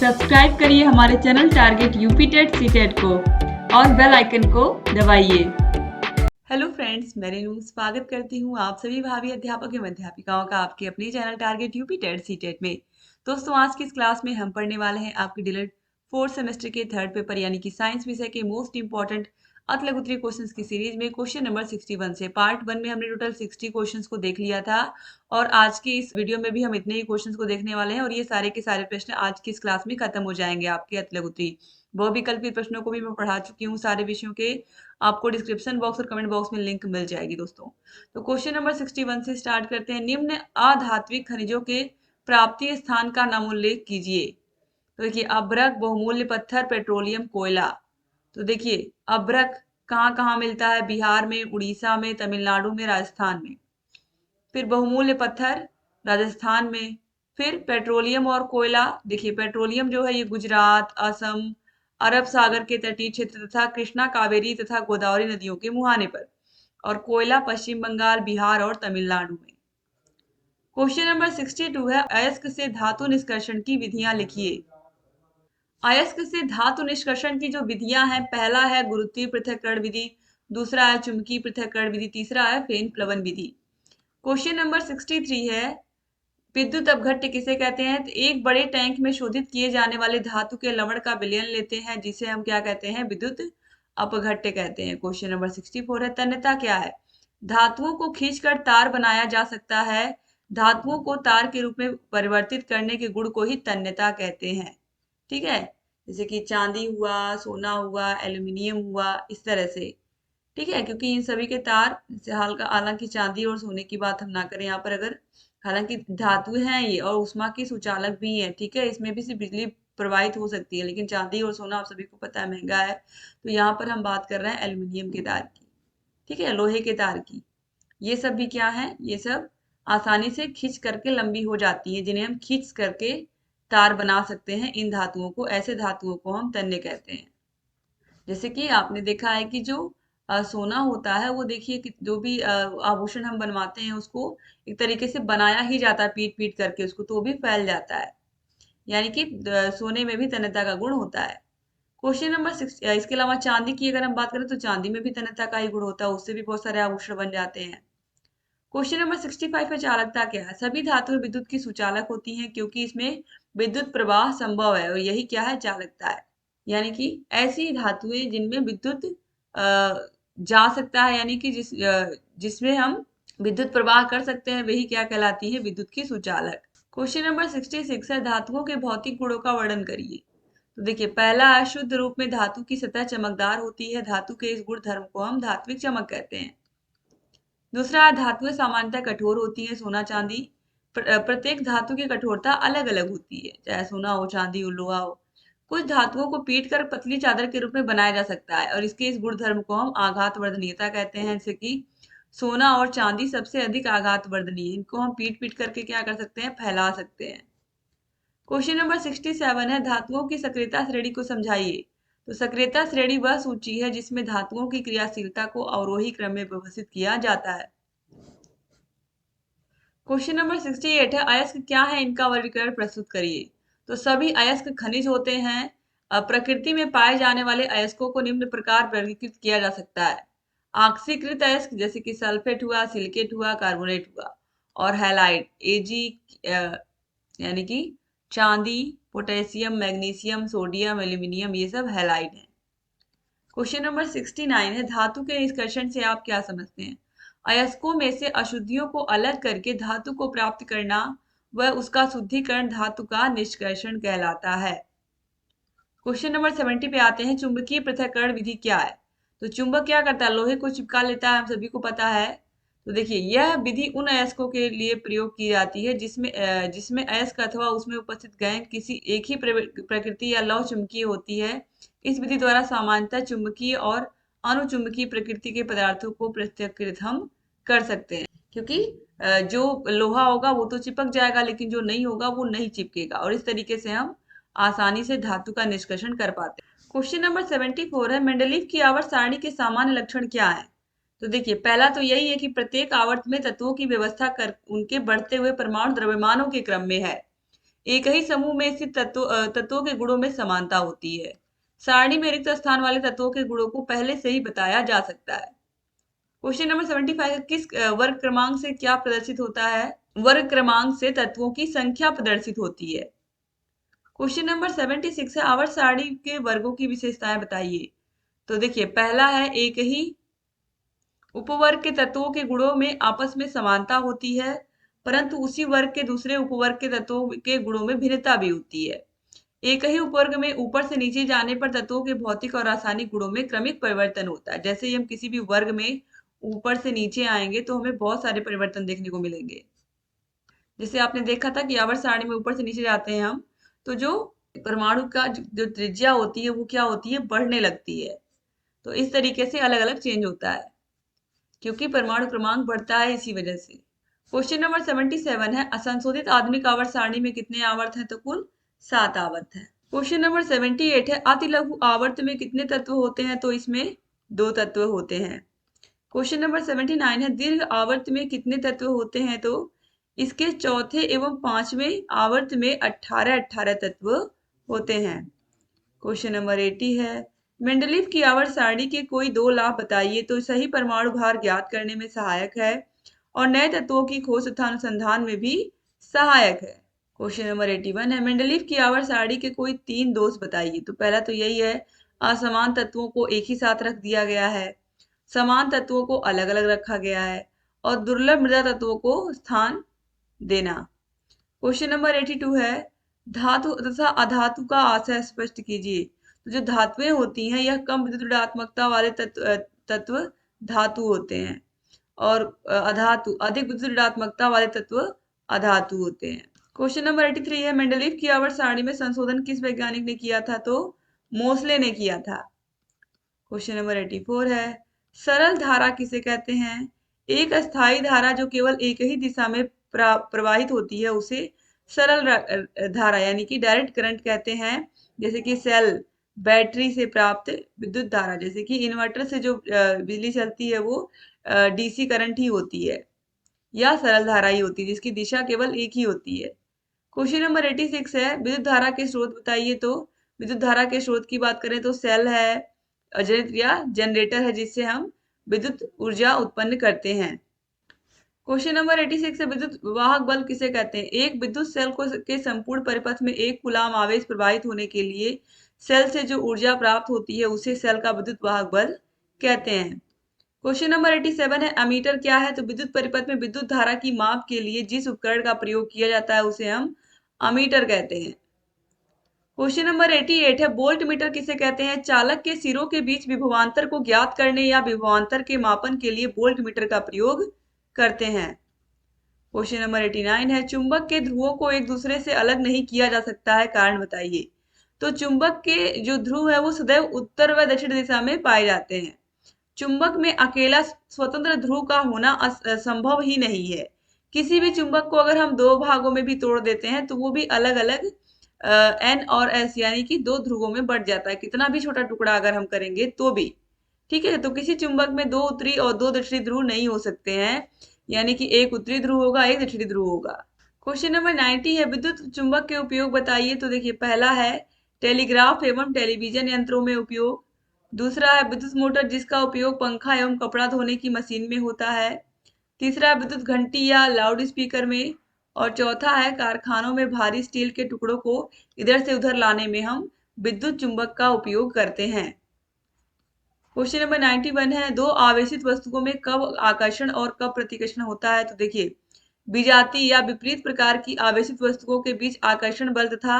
Subscribe करिए हमारे channel target UP TET CTET को और बेल आइकन को दबाइए। हेलो फ्रेंड्स, मैं रेनू स्वागत करती हूँ आप सभी भावी अध्यापक एवं अध्यापिकाओं का आपके अपने channel target UP TET CTET में। दोस्तों, आज की इस क्लास में हम पढ़ने वाले हैं आपके डिलेट फोर्थ सेमेस्टर के थर्ड पेपर यानी कि साइंस विषय के मोस्ट इंपॉर्टेंट अतलगुत्री क्वेश्चंस की सीरीज में क्वेश्चन नंबर 61 से। पार्ट 1 में हमने टोटल 60 क्वेश्चंस को देख लिया था और आज की इस वीडियो में भी हम इतने ही क्वेश्चंस को देखने वाले हैं और ये सारे के सारे प्रश्न आज की इस क्लास में खत्म हो जाएंगे आपके अतलगुत्री। बहुविकल्पित प्रश्नों को भी मैं पढ़ा चुकी हूँ सारे विषयों के, आपको डिस्क्रिप्शन बॉक्स और कमेंट बॉक्स में लिंक मिल जाएगी दोस्तों। तो क्वेश्चन नंबर 61 से स्टार्ट करते हैं। निम्न अधात्विक खनिजों के प्राप्ति स्थान का नाम उल्लेख कीजिए। तो देखिए, अभ्रक, बहुमूल्य पत्थर, पेट्रोलियम, कोयला। तो देखिए, अभ्रक कहाँ कहाँ मिलता है? बिहार में, उड़ीसा में, तमिलनाडु में, राजस्थान में। फिर बहुमूल्य पत्थर राजस्थान में। फिर पेट्रोलियम और कोयला, देखिए पेट्रोलियम जो है ये गुजरात, असम, अरब सागर के तटीय क्षेत्र तथा कृष्णा, कावेरी तथा गोदावरी नदियों के मुहाने पर। और कोयला पश्चिम बंगाल, बिहार और तमिलनाडु में। क्वेश्चन नंबर 62 है, अयस्क से धातु निष्कर्षण की विधियां लिखिए। अयस्क से धातु निष्कर्षण की जो विधियां हैं, पहला है गुरुत्वीय पृथक्करण विधि, दूसरा है चुंबकीय पृथक्करण विधि, तीसरा है फेन प्लवन विधि। क्वेश्चन नंबर 63 है, विद्युत अपघट्य किसे कहते हैं? तो एक बड़े टैंक में शोधित किए जाने वाले धातु के लवण का विलयन लेते हैं जिसे हम क्या कहते हैं? विद्युत अपघट्य कहते हैं। क्वेश्चन नंबर 64 है, तन्यता क्या है? धातुओं को खींचकर तार बनाया जा सकता है। धातुओं को तार के रूप में परिवर्तित करने के गुण को ही तन्यता कहते हैं। ठीक है, जैसे कि चांदी हुआ, सोना हुआ, एल्यूमिनियम हुआ, इस तरह से। ठीक है, क्योंकि इन सभी के तार, हालांकि चांदी और सोने की बात हम ना करें यहाँ पर, अगर हालांकि धातु हैं ये और ऊष्मा की सुचालक भी है। ठीक है, इसमें भी सिर्फ बिजली प्रवाहित हो सकती है, लेकिन चांदी और सोना आप सभी को पता है महंगा है। तो यहाँ पर हम बात कर रहे हैं एल्यूमिनियम के तार की। ठीक है, लोहे के तार की। ये सब भी क्या है? ये सब आसानी से खींच करके लंबी हो जाती है, जिन्हें हम खींच करके तार बना सकते हैं। इन धातुओं को, ऐसे धातुओं को हम तन्य कहते हैं। जैसे कि आपने देखा है कि जो सोना होता है वो, देखिए कि जो भी आभूषण हम बनवाते हैं उसको एक तरीके से बनाया ही जाता है, पीट पीट करके उसको, तो वो भी फैल जाता है। यानी कि सोने में भी तन्यता का गुण होता है। क्वेश्चन नंबर 6, इसके अलावा चांदी की अगर हम बात करें तो चांदी में भी तन्यता का ही गुण होता है, उससे भी बहुत सारे आभूषण बन जाते हैं। क्वेश्चन नंबर 65 में चालकता क्या है? सभी धातुएं विद्युत की सुचालक होती हैं क्योंकि इसमें विद्युत प्रवाह संभव है और यही क्या है? चालकता है। यानी कि ऐसी धातुएं जिनमें विद्युत जा सकता है, यानी कि जिसमें हम विद्युत प्रवाह कर सकते हैं, वही क्या कहलाती है? विद्युत की सुचालक। क्वेश्चन नंबर 66 है, धातुओं के भौतिक गुणों का वर्णन करिए। तो देखिए, पहला है, शुद्ध रूप में धातु की सतह चमकदार होती है। धातु के इस गुण धर्म को हम धात्विक चमक कहते हैं। दूसरा, धातुएं सामान्यतः कठोर होती हैं, सोना चांदी। प्रत्येक धातु की कठोरता अलग अलग होती है, चाहे सोना हो, चांदी हो, लोहा हो। कुछ धातुओं को पीट कर पतली चादर के रूप में बनाया जा सकता है और इसके इस गुण धर्म को हम आघात वर्धनीयता कहते हैं। जैसे कि सोना और चांदी सबसे अधिक आघात वर्धनीय, इनको हम पीट पीट करके क्या कर सकते हैं? फैला सकते हैं। क्वेश्चन नंबर 67 है, धातुओं की सक्रियता श्रेणी को समझाइए। तो सक्रियता श्रेणी वह सूची है जिसमें धातुओं की क्रियाशीलता को अवरोही क्रम में व्यवस्थित किया जाता है। क्वेश्चन नंबर 68 है, अयस्क क्या है? इनका वर्गीकरण प्रस्तुत करिए। तो सभी अयस्क खनिज होते हैं। प्रकृति में पाए जाने वाले अयस्कों को निम्न प्रकार वर्गीकृत किया जा सकता है। ऑक्सीकृत अयस्क जैसे कि सल्फेट हुआ, सिलिकेट हुआ, कार्बोनेट हुआ। और हैलाइड, एजी यानी कि चांदी, पोटेशियम, मैग्नीशियम, सोडियम, एल्यूमिनियम, ये सब हैलाइड है। क्वेश्चन नंबर 69 है, धातु के निष्कर्षण से आप क्या समझते हैं? अयस्कों में से अशुद्धियों को अलग करके धातु को प्राप्त करना व उसका शुद्धिकरण धातु का निष्कर्षण कहलाता है। क्वेश्चन नंबर 70 पे आते हैं, चुंबकीय पृथक्करण विधि क्या है? तो चुंबक क्या करता है? लोहे को चिपका लेता है, हम सभी को पता है। तो देखिए, यह विधि उन अयस्कों के लिए प्रयोग की जाती है जिसमें अयस्क अथवा उसमें उपस्थित गैंग किसी एक ही प्रकृति या लौह चुंबकीय होती है। इस विधि द्वारा सामान्यतः चुंबकीय और अनुचुंबकीय प्रकृति के पदार्थों को पृथक्कृत हम कर सकते हैं, क्योंकि जो लोहा होगा वो तो चिपक जाएगा, लेकिन जो नहीं होगा वो नहीं चिपकेगा, और इस तरीके से हम आसानी से धातु का निष्कर्षण कर पाते हैं। क्वेश्चन नंबर 74 है, मेंडलीव की आवर्त सारणी के सामान्य लक्षण क्या है? तो देखिए, पहला तो यही है कि प्रत्येक आवर्त में तत्वों की व्यवस्था कर उनके बढ़ते हुए परमाणु द्रव्यमानों के क्रम में है। एक ही समूह में स्थित तत्वों के गुणों में समानता होती है। सारणी में रिक्त स्थान वाले तत्वों के गुणों को पहले से ही बताया जा सकता है। क्वेश्चन नंबर 75 किस वर्ग क्रमांक से क्या प्रदर्शित होता है? वर्ग क्रमांक से तत्वों की संख्या प्रदर्शित होती है। क्वेश्चन नंबर 76 है आवर्त सारणी के वर्गों की विशेषताएं बताइए। तो देखिए, पहला है एक ही उपवर्ग के तत्वों के गुणों में आपस में समानता होती है, परंतु उसी वर्ग के दूसरे उपवर्ग के तत्वों के गुणों में भिन्नता भी होती है। एक ही उपवर्ग में ऊपर से नीचे जाने पर तत्वों के भौतिक और रासायनिक गुणों में क्रमिक परिवर्तन होता है। जैसे ही हम किसी भी वर्ग में ऊपर से नीचे आएंगे तो हमें बहुत सारे परिवर्तन देखने को मिलेंगे। जैसे आपने देखा था कि आवर्त सारणी में ऊपर से नीचे जाते हैं हम, तो जो परमाणु का जो त्रिज्या होती है वो क्या होती है, बढ़ने लगती है। तो इस तरीके से अलग अलग चेंज होता है, क्योंकि परमाणु क्रमांक बढ़ता है इसी वजह से। क्वेश्चन नंबर 77 है असंशोधित आधुनिक आवर्त सारणी में कितने आवर्त हैं? तो कुल 7 आवर्त हैं। क्वेश्चन नंबर 78 है अति लघु आवर्त में कितने तत्व होते हैं? तो इसमें 2 तत्व होते हैं। क्वेश्चन नंबर 79 है दीर्घ आवर्त में कितने तत्व होते हैं? तो इसके चौथे एवं पांचवें आवर्त में 18 तत्व होते हैं। क्वेश्चन नंबर 80 है मेंडलीव की आवर्त सारणी के कोई 2 लाभ बताइए। तो सही परमाणु भार ज्ञात करने में सहायक है और नए तत्वों की खोज तथा अनुसंधान में भी सहायक है। क्वेश्चन नंबर 81 है मेंडलीव की आवर्त सारणी के कोई 3 दोष बताइए। तो पहला तो यही है, असमान तत्वों को एक ही साथ रख दिया गया है, समान तत्वों को अलग अलग रखा गया है और दुर्लभ मृदा तत्वों को स्थान देना। क्वेश्चन नंबर 82 है धातु तथा अधातु का आशय स्पष्ट कीजिए। तो जो धातुएं होती हैं यह कम विद्युत ऋणात्मकता वाले तत्व धातु होते हैं और अधातु अधिक विद्युत ऋणात्मकता वाले तत्व अधातु होते हैं। क्वेश्चन नंबर 83 है मेंडलीव की आवर्त सारणी में संशोधन किस वैज्ञानिक ने किया था? तो मोसले ने किया था। क्वेश्चन नंबर 84 है सरल धारा किसे कहते हैं? एक अस्थायी धारा जो केवल एक ही दिशा में प्रवाहित होती है उसे सरल धारा यानी कि डायरेक्ट करंट कहते हैं। जैसे कि सेल बैटरी से प्राप्त विद्युत धारा, जैसे कि इन्वर्टर से जो बिजली चलती है वो डीसी करंट ही होती है या सरल धारा ही होती है जिसकी दिशा केवल एक ही होती है। क्वेश्चन नंबर 86 है विद्युत धारा के स्रोत बताइए। तो विद्युत धारा के स्रोत की बात करें तो सेल है, अजनित्र या जनरेटर है जिससे हम विद्युत ऊर्जा उत्पन्न करते हैं। क्वेश्चन नंबर 86 है विद्युत वाहक बल किसे कहते हैं? एक विद्युत सेल को के संपूर्ण परिपथ में एक कूलाम आवेश प्रवाहित होने के लिए सेल से जो ऊर्जा प्राप्त होती है उसे सेल का विद्युत वाहक बल कहते हैं। क्वेश्चन नंबर 87 है अमीटर क्या है? तो विद्युत परिपथ में विद्युत धारा की माप के लिए जिस उपकरण का प्रयोग किया जाता है उसे हम अमीटर कहते हैं। क्वेश्चन नंबर 88 है वोल्ट मीटर किसे कहते हैं? चालक के सिरों के बीच विभवांतर को ज्ञात करने या विभवांतर के मापन के लिए वोल्ट मीटर का प्रयोग करते हैं। क्वेश्चन नंबर 89 है चुंबक के ध्रुवों को एक दूसरे से अलग नहीं किया जा सकता है, कारण बताइए। तो चुंबक के जो ध्रुव है वो सदैव उत्तर व दक्षिण दिशा में पाए जाते हैं। चुंबक में अकेला स्वतंत्र ध्रुव का होना संभव ही नहीं है। किसी भी चुंबक को अगर हम 2 भागों में भी तोड़ देते हैं तो वो भी अलग अलग एन और एस यानी कि 2 ध्रुवों में बढ़ जाता है, कितना भी छोटा टुकड़ा अगर हम करेंगे तो भी। ठीक है, तो किसी चुंबक में 2 उत्तरी और 2 दक्षिणी ध्रुव नहीं हो सकते हैं, यानी कि एक उत्तरी ध्रुव होगा, एक दक्षिणी ध्रुव होगा। क्वेश्चन नंबर 90 है विद्युत चुंबक के उपयोग बताइए। तो देखिए, पहला है टेलीग्राफ एवं टेलीविजन यंत्रों में उपयोग। दूसरा है विद्युत मोटर जिसका उपयोग पंखा एवं कपड़ा धोने की मशीन में होता है। तीसरा है विद्युत घंटी या लाउड स्पीकर में। और चौथा है कारखानों में भारी स्टील के टुकड़ों को इधर से उधर लाने में हम विद्युत चुंबक का उपयोग करते हैं। क्वेश्चन नंबर 91 है दो आवेशित वस्तुओं में कब आकर्षण और कब प्रतिकर्षण होता है? तो देखिए, विजातीय या विपरीत प्रकार की आवेशित वस्तुओं के बीच आकर्षण बल तथा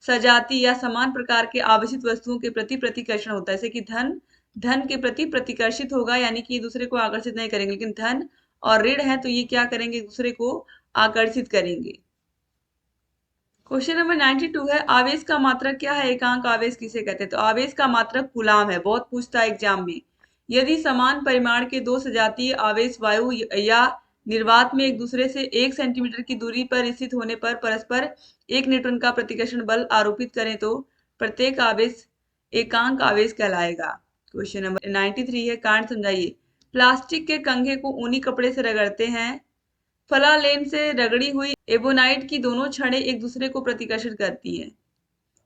सजातीय या समान प्रकार के आवेशित वस्तुओं के प्रति प्रतिकर्षण होता है। जैसे कि धन के प्रति प्रतिकर्षित होगा, यानी कि दूसरे को आकर्षित नहीं करेंगे, लेकिन धन और ऋण है तो ये क्या करेंगे, दूसरे को आकर्षित करेंगे। क्वेश्चन नंबर 92 है आवेश का मात्रक क्या है? एकांक आवेश किसे कहते हैं? तो आवेश का मात्रक कूलाम है, बहुत पूछता है एग्जाम में। यदि समान परिमाण के 2 सजातीय आवेश वायु या निर्वात में एक दूसरे से 1 सेंटीमीटर की दूरी पर स्थित होने पर परस्पर 1 न्यूटन का प्रतिकर्षण बल आरोपित करें तो प्रत्येक आवेश एकांक आवेश कहलाएगा। क्वेश्चन नंबर 93 है कारण समझाइए। प्लास्टिक के कंघे को ऊनी कपड़े से रगड़ते हैं फलालेन से रगड़ी हुई एबोनाइट की दोनों छड़ें एक दूसरे को प्रतिकर्षित करती हैं।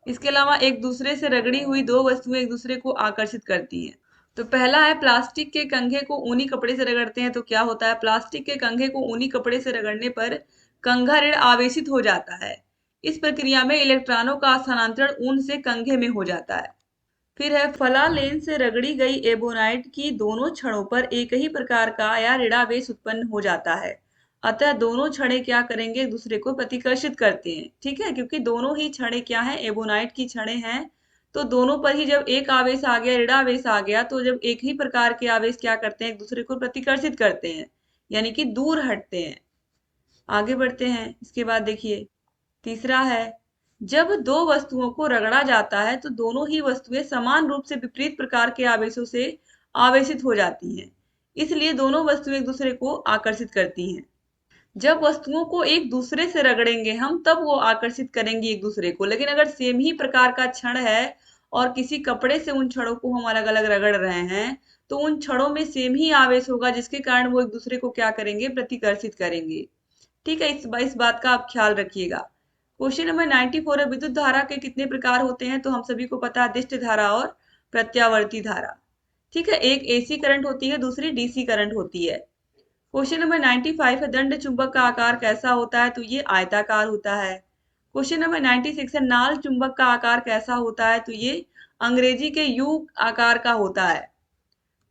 इसके अलावा एक दूसरे से रगड़ी हुई दो वस्तुएं एक दूसरे को आकर्षित करती हैं। तो पहला है प्लास्टिक के कंघे को ऊनी कपड़े से रगड़ते हैं तो क्या होता है, प्लास्टिक के कंघे को ऊनी कपड़े से रगड़ने पर कंघा ऋण आवेशित हो जाता है। इस प्रक्रिया में इलेक्ट्रॉनों का स्थानांतरण ऊन से कंघे में हो जाता है। फिर है फलालेन से रगड़ी गई एबोनाइट की दोनों छड़ों पर एक ही प्रकार का या ऋणावेश उत्पन्न हो जाता है। अतः दोनों छड़ें क्या करेंगे, एक दूसरे को प्रतिकर्षित करते हैं। ठीक है, क्योंकि दोनों ही छड़ें क्या हैं, एबोनाइट की छड़ें हैं। तो दोनों पर ही जब एक आवेश आ गया, ऋणावेश आ गया, तो जब एक ही प्रकार के आवेश क्या करते हैं, एक दूसरे को प्रतिकर्षित करते हैं, यानी कि दूर हटते हैं। आगे बढ़ते हैं। इसके बाद देखिए तीसरा है, जब दो वस्तुओं को रगड़ा जाता है तो दोनों ही वस्तुएं समान रूप से विपरीत प्रकार के आवेशों से आवेशित हो जाती हैं। इसलिए दोनों वस्तुएं एक दूसरे को आकर्षित करती हैं। जब वस्तुओं को एक दूसरे से रगड़ेंगे हम तब वो आकर्षित करेंगी एक दूसरे को, लेकिन अगर सेम ही प्रकार का क्षण है और किसी कपड़े से उन छड़ों को हम अलग अलग रगड़ रहे हैं तो उन छड़ों में सेम ही आवेश होगा, जिसके कारण वो एक दूसरे को क्या करेंगे, प्रतिकर्षित करेंगे। ठीक है, इस बात का आप ख्याल रखिएगा। क्वेश्चन नंबर 94 है, विद्युत धारा के कितने प्रकार होते हैं, तो हम सभी को पता है दिष्ट धारा और प्रत्यावर्ती धारा। ठीक है, एक एसी करंट होती है, दूसरी डीसी करंट होती है। क्वेश्चन नंबर 95 है, दंड चुंबक का आकार कैसा होता है, तो ये आयताकार होता है। क्वेश्चन नंबर 96 है, नाल चुंबक का आकार कैसा होता है, तो ये अंग्रेजी के यू आकार का होता है।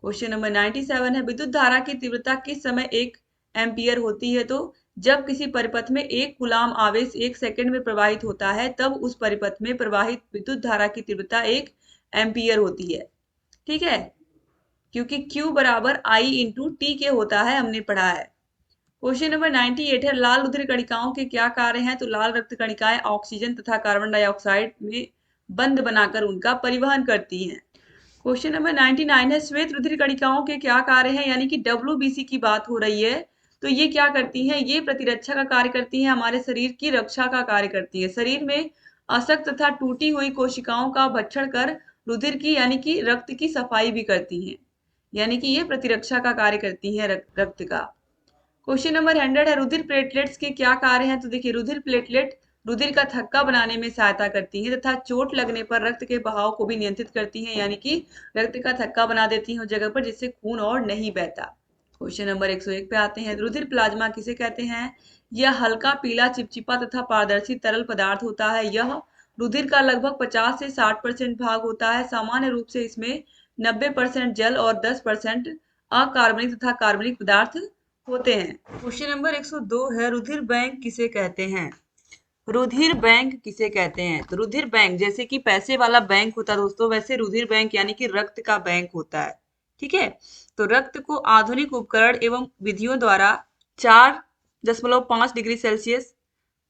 क्वेश्चन नंबर 97 है, विद्युत धारा की तीव्रता किस समय 1 एम्पियर होती है, तो जब किसी परिपथ में 1 कूलाम आवेश 1 सेकंड में प्रवाहित होता है तब उस परिपथ में प्रवाहित विद्युत धारा की तीव्रता 1 एम्पियर होती है। ठीक है, क्योंकि Q बराबर I इंटू टी के होता है, हमने पढ़ा है। क्वेश्चन नंबर 98 है, लाल रुधिर कणिकाओं के क्या कार्य हैं, तो लाल रक्त कणिकाएं ऑक्सीजन तथा कार्बन डाइऑक्साइड में बंध बनाकर उनका परिवहन करती हैं। क्वेश्चन नंबर 99 है, श्वेत रुधिर कणिकाओं के क्या कार्य हैं, यानी कि WBC की बात हो रही है। तो ये क्या करती हैं, ये प्रतिरक्षा का कार्य करती हैं, हमारे शरीर की रक्षा का कार्य करती है। शरीर में अशक्त तथा टूटी हुई कोशिकाओं का भक्षण कर रुधिर की यानी कि रक्त की सफाई भी करती हैं, यानी कि ये प्रतिरक्षा का कार्य करती हैं रक्त का। क्वेश्चन नंबर 100 है, रुधिर प्लेटलेट्स के क्या कार्य हैं, तो देखिए रुधिर प्लेटलेट रुधिर का थक्का बनाने में सहायता करती है तथा चोट लगने पर रक्त के बहाव को भी नियंत्रित करती हैं, यानी कि रक्त का थक्का बना देती हैं उस जगह पर जिससे खून और नहीं बहता। क्वेश्चन नंबर 101 पे आते हैं, रुधिर प्लाज्मा किसे कहते हैं, यह हल्का पीला चिपचिपा तथा पारदर्शी तरल पदार्थ होता है। यह रुधिर का लगभग 50 से 60% भाग होता है। सामान्य रूप से इसमें 90% जल और 10% अकार्बनिक तथा कार्बनिक पदार्थ होते हैं। क्वेश्चन नंबर 102 है, रुधिर बैंक किसे कहते हैं, रुधिर बैंक किसे कहते हैं, तो रुधिर बैंक जैसे कि पैसे वाला बैंक होता है दोस्तों, वैसे रुधिर बैंक यानी कि रक्त का बैंक होता है। ठीक है, तो रक्त को आधुनिक उपकरण एवं विधियों द्वारा 4.5 डिग्री सेल्सियस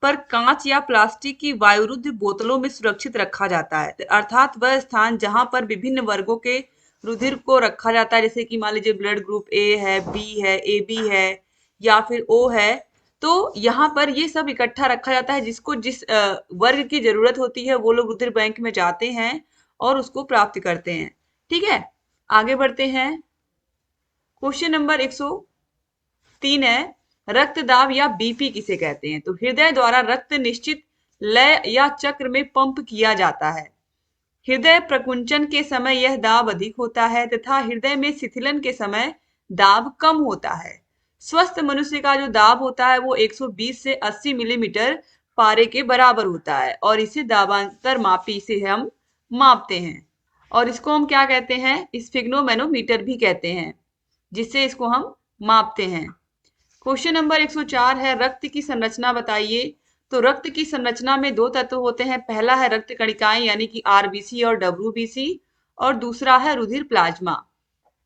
पर कांच या प्लास्टिक की वायुरुद्ध बोतलों में सुरक्षित रखा जाता है, अर्थात वह स्थान जहां पर विभिन्न वर्गों के रुधिर को रखा जाता है, जैसे कि मान लीजिए ब्लड ग्रुप ए है, बी है, ए बी है या फिर ओ है, तो यहाँ पर ये सब इकट्ठा रखा जाता है। जिसको जिस वर्ग की जरूरत होती है वो लोग रुधिर बैंक में जाते हैं और उसको प्राप्त करते हैं। ठीक है, आगे बढ़ते हैं। क्वेश्चन नंबर 103 है, रक्तदाब या बीपी किसे कहते हैं, तो हृदय द्वारा रक्त निश्चित लय या चक्र में पंप किया जाता है। हृदय प्रकुंचन के समय यह दाब अधिक होता है तथा हृदय में शिथिलन के समय दाब कम होता है। स्वस्थ मनुष्य का जो दाब होता है वो 120 से 80 मिलीमीटर पारे के बराबर होता है और इसे दाबांतर मापी से हम मापते हैं और इसको हम क्या कहते हैं, स्फिग्नोमेनोमीटर भी कहते हैं, जिससे इसको हम मापते हैं। क्वेश्चन नंबर 104 है, रक्त की संरचना बताइए, तो रक्त की संरचना में दो तत्व होते हैं, पहला है रक्त कणिकाएं यानी कि आरबीसी और डब्ल्यूबीसी और दूसरा है रुधिर प्लाज्मा।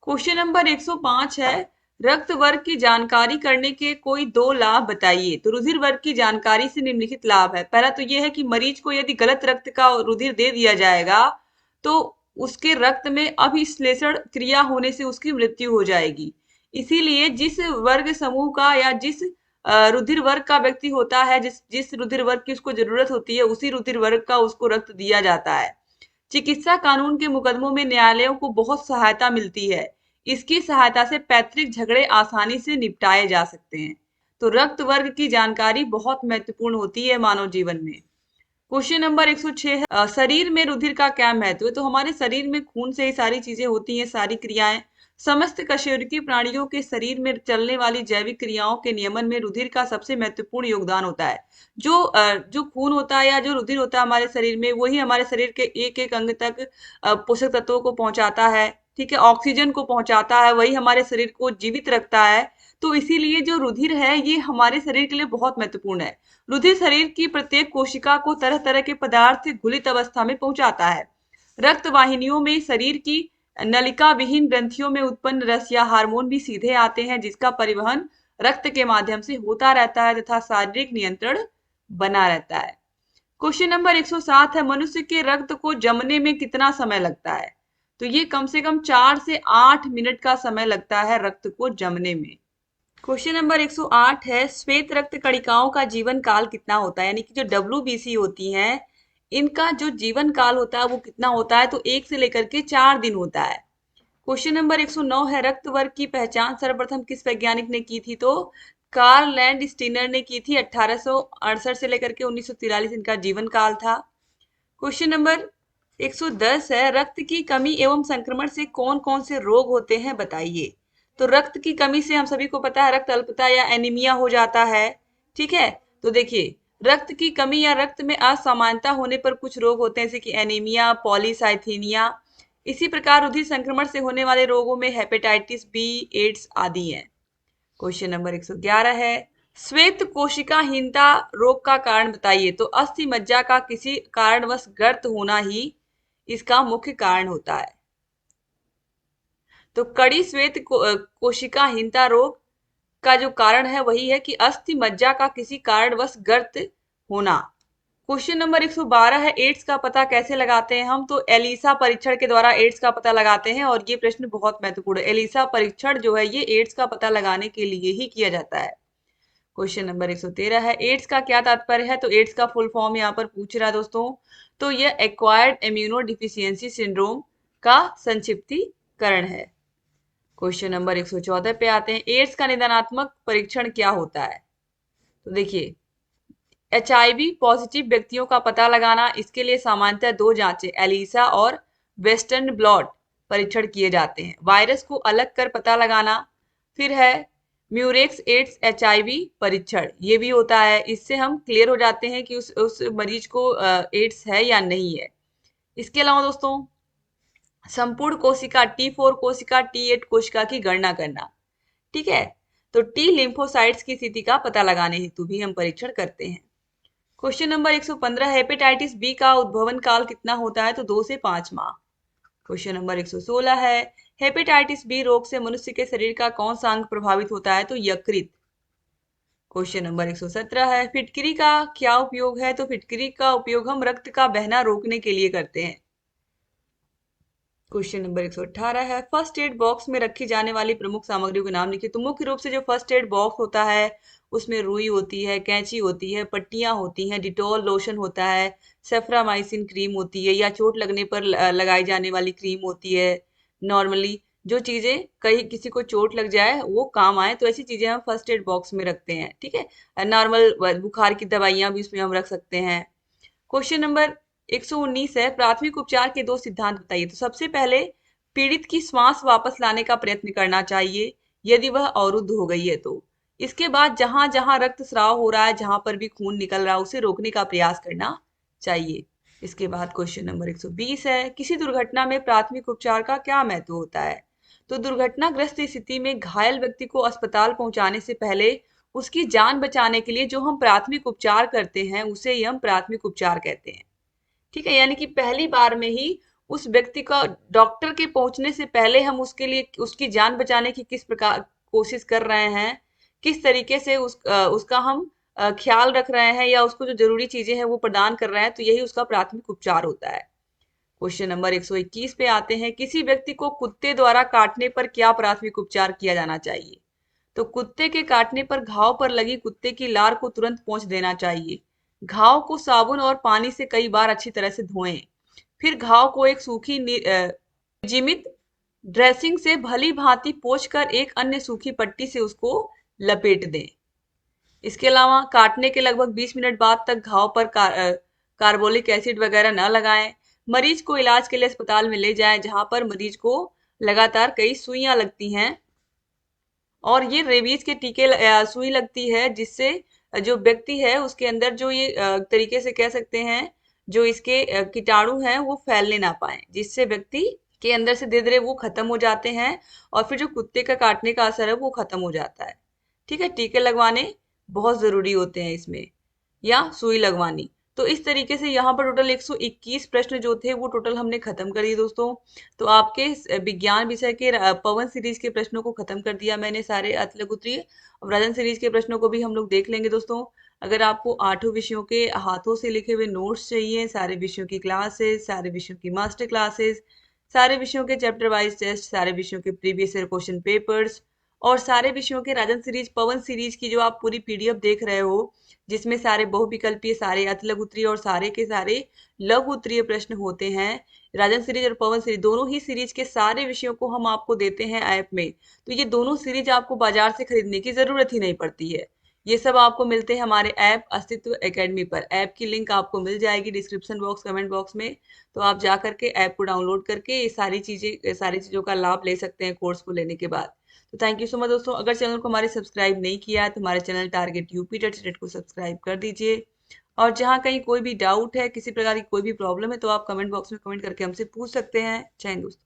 क्वेश्चन नंबर 105 है, रक्त वर्ग की जानकारी करने के कोई दो लाभ बताइए, तो रुधिर वर्ग की जानकारी से निम्नलिखित लाभ है। पहला तो यह है कि मरीज को यदि गलत रक्त का रुधिर दे दिया जाएगा तो उसके रक्त में अभिश्लेषण क्रिया होने से उसकी मृत्यु हो जाएगी। इसीलिए जिस वर्ग समूह का या जिस रुधिर वर्ग का व्यक्ति होता है, जिस जिस रुधिर वर्ग की उसको जरूरत होती है उसी रुधिर वर्ग का उसको रक्त दिया जाता है। चिकित्सा कानून के मुकदमों में न्यायालयों को बहुत सहायता मिलती है। इसकी सहायता से पैतृक झगड़े आसानी से निपटाए जा सकते हैं। तो रक्त वर्ग की जानकारी बहुत महत्वपूर्ण होती है मानव जीवन में। क्वेश्चन नंबर 106 है, शरीर में रुधिर का क्या महत्व है? तो हमारे शरीर में खून से ही सारी चीजें होती हैं, सारी क्रियाएं। समस्त कशेरुकी प्राणियों के शरीर में चलने वाली जैविक क्रियाओं के नियमन में रुधिर का सबसे महत्वपूर्ण योगदान होता है। जो खून होता है या जो रुधिर होता है हमारे शरीर में, वही हमारे शरीर के एक एक अंग तक पोषक तत्वों को पहुंचाता है, ठीक है, ऑक्सीजन को पहुंचाता है, वही हमारे शरीर को जीवित रखता है। तो इसीलिए जो रुधिर है ये हमारे शरीर के लिए बहुत महत्वपूर्ण है। रुधिर शरीर की प्रत्येक कोशिका को तरह तरह के पदार्थ से घुलित अवस्था में पहुंचाता है। रक्त वाहिनियों में शरीर की नलिका विहीन ग्रंथियों में उत्पन्न रस या हार्मोन भी सीधे आते हैं, जिसका परिवहन रक्त के माध्यम से होता रहता है तथा शारीरिक नियंत्रण बना रहता है। क्वेश्चन नंबर 107 है, मनुष्य के रक्त को जमने में कितना समय लगता है? तो ये कम से कम 4 से 8 मिनट का समय लगता है रक्त को जमने में। क्वेश्चन नंबर 108 है, श्वेत रक्त कणिकाओं का जीवन काल कितना होता है? यानी कि जो WBC होती हैं, इनका जो जीवन काल होता है वो कितना होता है? तो 1 से लेकर के 4 दिन होता है। क्वेश्चन नंबर 109 है, रक्त वर्ग की पहचान सर्वप्रथम किस वैज्ञानिक ने की थी? तो कार्ल लैंड स्टीनर ने की थी। 1868 से लेकर के 1943 इनका जीवन काल था। क्वेश्चन नंबर 110 है, रक्त की कमी एवं संक्रमण से कौन कौन से रोग होते हैं, बताइए। तो रक्त की कमी से हम सभी को पता है रक्त अल्पता या एनीमिया हो जाता है, ठीक है। तो देखिए, रक्त की कमी या रक्त में असामान्यता होने पर कुछ रोग होते हैं, जैसे कि एनीमिया, पॉलीसाइथीनिया। इसी प्रकार रुधिर संक्रमण से होने वाले रोगों में हेपेटाइटिस बी, एड्स आदि हैं। क्वेश्चन नंबर 111 है, श्वेत कोशिकाहीनता रोग का कारण बताइए। तो अस्थि मज्जा का किसी कारणवश गर्त होना ही इसका मुख्य कारण होता है। तो कड़ी श्वेत कोशिकाहीनता रोग का जो कारण है वही है कि अस्थि मज्जा का किसी कारणवश गर्त होना। क्वेश्चन नंबर 112 है, एड्स का पता कैसे लगाते हैं हम? तो एलिसा परीक्षण के द्वारा एड्स का पता लगाते हैं, और ये प्रश्न बहुत महत्वपूर्ण है। एलिसा परीक्षण जो है ये एड्स का पता लगाने के लिए ही किया जाता है। क्वेश्चन नंबर 113 है, एड्स का क्या तात्पर्य है? तो एड्स का फुल फॉर्म यहाँ पर पूछ रहा है दोस्तों। तो यह एक्वायर्ड इम्यूनो डिफिशियंसी सिंड्रोम का संक्षिप्तीकरण है। क्वेश्चन नंबर 114 पे आते हैं, एड्स का निदानात्मक परीक्षण क्या होता है? तो देखिए, HIV पॉजिटिव व्यक्तियों का पता लगाना, इसके लिए सामान्यतः 2 जांचें एलिसा और वेस्टर्न ब्लॉट परीक्षण किए जाते हैं। वायरस को अलग कर पता लगाना, फिर है म्यूरेक्स एड्स HIV परीक्षण, ये भी होता है। इससे हम क्लियर हो जाते हैं कि उस मरीज को एड्स है या नहीं है। इसके अलावा दोस्तों, संपूर्ण कोशिका T4 कोशिका T8 कोशिका की गणना करना, ठीक है। तो T लिम्फोसाइट्स की स्थिति का पता लगाने हेतु भी हम परीक्षण करते हैं। क्वेश्चन नंबर 115, हेपेटाइटिस बी का उद्भवन काल कितना होता है? तो 2 से 5 माह। क्वेश्चन नंबर 116 है, हेपेटाइटिस बी रोग से मनुष्य के शरीर का कौन सा अंग प्रभावित होता है? तो यकृत। क्वेश्चन नंबर 117 है, फिटकरी का क्या उपयोग है? तो फिटकरी का उपयोग हम रक्त का बहना रोकने के लिए करते हैं। क्वेश्चन नंबर 118 है, फर्स्ट एड बॉक्स में रखी जाने वाली प्रमुख सामग्रियों के नाम लिखिए। तो मुख्य रूप से जो फर्स्ट एड बॉक्स होता है उसमें रुई होती है, कैंची होती है, पट्टियां होती हैं, डिटॉल लोशन होता है, सेफ्रामाइसिन क्रीम होती है, या चोट लगने पर लगाई जाने वाली क्रीम होती है। नॉर्मली जो चीजें कहीं किसी को चोट लग जाए वो काम आए, तो ऐसी चीजें हम फर्स्ट एड बॉक्स में रखते हैं, ठीक है। नॉर्मल बुखार की दवाइयां भी उसमें हम रख सकते हैं। क्वेश्चन नंबर 119 है, प्राथमिक उपचार के 2 सिद्धांत बताइए। तो सबसे पहले पीड़ित की श्वास वापस लाने का प्रयत्न करना चाहिए यदि वह अवरुद्ध हो गई है तो। इसके बाद जहां जहां रक्तस्राव हो रहा है, जहां पर भी खून निकल रहा है, उसे रोकने का प्रयास करना चाहिए। इसके बाद क्वेश्चन नंबर 120 है, किसी दुर्घटना में प्राथमिक उपचार का क्या महत्व होता है? तो दुर्घटनाग्रस्त स्थिति में घायल व्यक्ति को अस्पताल पहुंचाने से पहले उसकी जान बचाने के लिए जो हम प्राथमिक उपचार करते हैं उसे ही हम प्राथमिक उपचार कहते हैं, ठीक है। यानी कि पहली बार में ही उस व्यक्ति का डॉक्टर के पहुंचने से पहले हम उसके लिए उसकी जान बचाने की किस प्रकार कोशिश कर रहे हैं, किस तरीके से उसका हम ख्याल रख रहे हैं, या उसको जो जरूरी चीजें हैं वो प्रदान कर रहे हैं, तो यही उसका प्राथमिक उपचार होता है। क्वेश्चन नंबर 121 पे आते हैं, किसी व्यक्ति को कुत्ते द्वारा काटने पर क्या प्राथमिक उपचार किया जाना चाहिए? तो कुत्ते के काटने पर घाव पर लगी कुत्ते की लार को तुरंत पोंछ देना चाहिए। घाव को साबुन और पानी से कई बार अच्छी तरह से धोएं। फिर घाव को एक सूखी निर्जिमित ड्रेसिंग से भली भांति पोंछकर एक अन्य सूखी पट्टी से उसको लपेट दें। इसके अलावा काटने के लगभग 20 मिनट बाद तक घाव पर कार्बोलिक एसिड वगैरह न लगाएं। मरीज को इलाज के लिए अस्पताल में ले जाएं जहां पर मरीज को लगातार कई सुइयां लगती हैं। और ये रेबीज के टीके सुई लगती है जिससे जो व्यक्ति है उसके अंदर जो ये तरीके से कह सकते हैं जो इसके कीटाणु हैं वो फैलने ना पाए, जिससे व्यक्ति के अंदर से धीरे धीरे वो खत्म हो जाते हैं और फिर जो कुत्ते का काटने का असर है वो खत्म हो जाता है। ठीक है, टीके लगवाने बहुत जरूरी होते हैं इसमें, या सुई लगवानी। तो इस तरीके से यहाँ पर टोटल 121 प्रश्न जो थे वो टोटल हमने खत्म कर दिए दोस्तों। तो आपके विज्ञान विषय के पवन सीरीज के प्रश्नों को खत्म कर दिया मैंने सारे अतलगुत्री। अब राजन सीरीज के प्रश्नों को भी हम लोग देख लेंगे दोस्तों। अगर आपको आठों विषयों के हाथों से लिखे हुए नोट्स चाहिए, सारे विषयों की क्लासेस, सारे विषयों की मास्टर क्लासेस, सारे विषयों के चैप्टर वाइज टेस्ट, सारे विषयों के प्रीवियस ईयर क्वेश्चन पेपर्स और सारे विषयों के राजन सीरीज पवन सीरीज की जो आप पूरी पीडीएफ देख रहे हो, जिसमें सारे बहुविकल्पीय, सारे अति लघु उत्तरीय और सारे के सारे लघु उत्तरीय प्रश्न होते हैं। राजन सीरीज और पवन सीरीज दोनों ही सीरीज के सारे विषयों को हम आपको देते हैं ऐप में। तो ये दोनों सीरीज आपको बाजार से खरीदने की जरूरत ही नहीं पड़ती है। ये सब आपको मिलते हैं हमारे ऐप अस्तित्व एकेडमी पर। ऐप की लिंक आपको मिल जाएगी डिस्क्रिप्शन बॉक्स, कमेंट बॉक्स में। तो आप जा करके ऐप को डाउनलोड करके ये सारी चीजों का लाभ ले सकते हैं कोर्स को लेने के बाद। तो थैंक यू सो मच दोस्तों। अगर चैनल को हमारे सब्सक्राइब नहीं किया है तो हमारे channel target UP TET set को सब्सक्राइब कर दीजिए। और जहाँ कहीं कोई भी डाउट है, किसी प्रकार की कोई भी प्रॉब्लम है, तो आप कमेंट बॉक्स में कमेंट करके हमसे पूछ सकते हैं। जय हिंद दोस्तों।